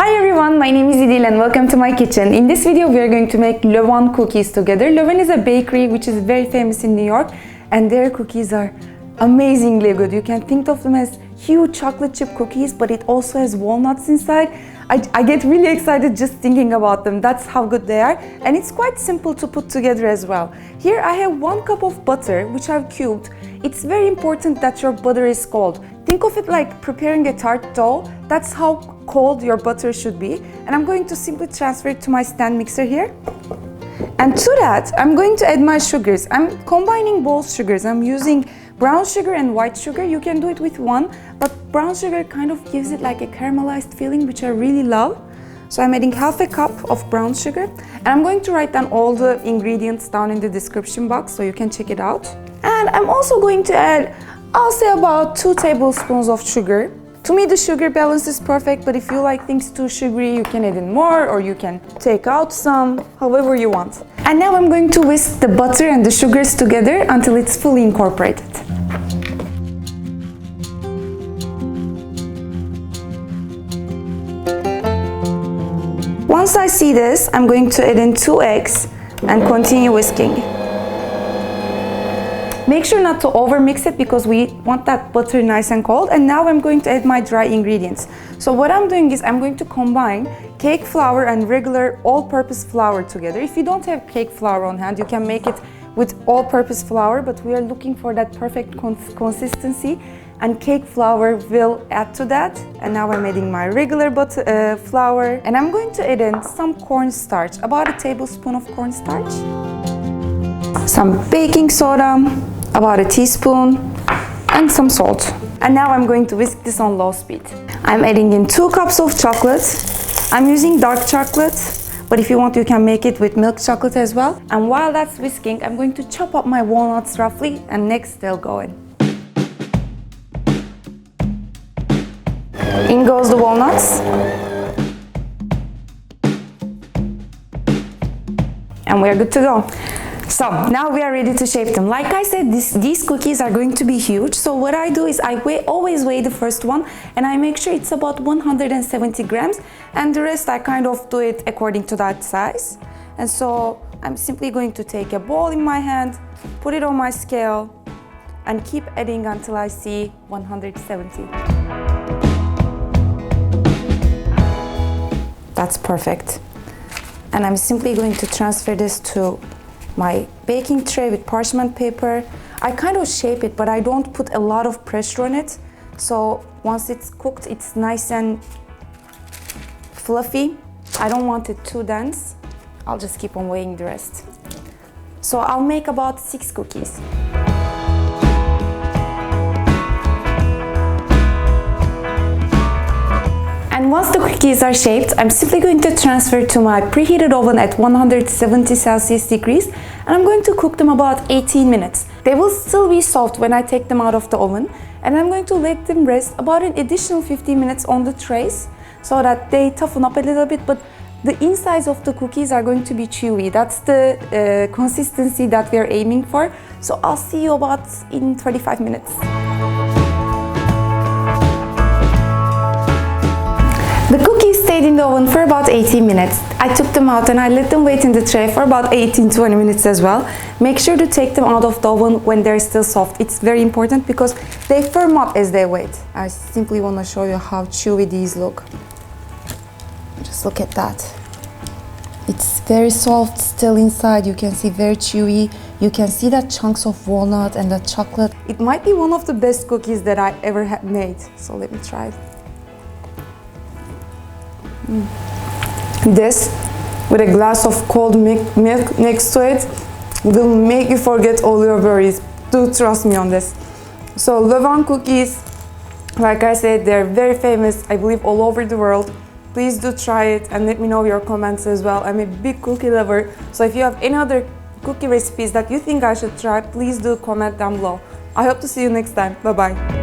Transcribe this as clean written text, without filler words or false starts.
Hi everyone, my name is Idil and welcome to my kitchen. In this video we are going to make Levain cookies together. Levain is a bakery which is very famous in New York and their cookies are amazingly good. You can think of them as huge chocolate chip cookies, but it also has walnuts inside. I get really excited just thinking about them. That's how good they are, and it's quite simple to put together as well. Here I have 1 cup of butter which I've cubed. It's very important that your butter is cold. Think of it like preparing a tart dough. That's how cold your butter should be. And I'm going to simply transfer it to my stand mixer here. And to that, I'm going to add my sugars. I'm combining both sugars. I'm using brown sugar and white sugar. You can do it with one, but brown sugar kind of gives it like a caramelized feeling, which I really love. So I'm adding half a cup of brown sugar. And I'm going to write down all the ingredients down in the description box so you can check it out. And I'm also going to add, I'll say about 2 tablespoons of sugar. To me, the sugar balance is perfect, but if you like things too sugary, you can add in more or you can take out some, however you want. And now I'm going to whisk the butter and the sugars together until it's fully incorporated. Once I see this, I'm going to add in 2 eggs and continue whisking. Make sure not to over mix it because we want that butter nice and cold. And now I'm going to add my dry ingredients. So what I'm doing is I'm going to combine cake flour and regular all-purpose flour together. If you don't have cake flour on hand, you can make it with all-purpose flour, but we are looking for that perfect consistency, and cake flour will add to that. And now I'm adding my regular flour, and I'm going to add in some cornstarch, about a tablespoon of cornstarch, some baking soda, about a teaspoon, and some salt. And now I'm going to whisk this on low speed. I'm adding in 2 cups of chocolate. I'm using dark chocolate, but if you want, you can make it with milk chocolate as well. And while that's whisking, I'm going to chop up my walnuts roughly, and next they'll go in. In goes the walnuts. And we're good to go. So now we are ready to shape them. Like I said, these cookies are going to be huge. So what I do is I always weigh the first one and I make sure it's about 170 grams, and the rest I kind of do it according to that size. And so I'm simply going to take a bowl in my hand, put it on my scale, and keep adding until I see 170. That's perfect. And I'm simply going to transfer this to my baking tray with parchment paper. I kind of shape it, but I don't put a lot of pressure on it. So once it's cooked, it's nice and fluffy. I don't want it too dense. I'll just keep on weighing the rest. So I'll make about 6 cookies. And once the cookies are shaped, I'm simply going to transfer to my preheated oven at 170 Celsius degrees, and I'm going to cook them about 18 minutes. They will still be soft when I take them out of the oven, and I'm going to let them rest about an additional 15 minutes on the trays so that they toughen up a little bit, but the insides of the cookies are going to be chewy. That's the consistency that we are aiming for. So I'll see you about in 35 minutes. The cookies stayed in the oven for about 18 minutes. I took them out and I let them wait in the tray for about 18-20 minutes as well. Make sure to take them out of the oven when they're still soft. It's very important because they firm up as they wait. I simply want to show you how chewy these look. Just look at that. It's very soft still inside. You can see very chewy. You can see that chunks of walnut and the chocolate. It might be one of the best cookies that I ever had made. So let me try it. This, with a glass of cold milk next to it, will make you forget all your worries. Do trust me on this. So Levain cookies, like I said, they're very famous, I believe, all over the world. Please do try it and let me know your comments as well. I'm a big cookie lover, so if you have any other cookie recipes that you think I should try, please do comment down below. I hope to see you next time. Bye bye.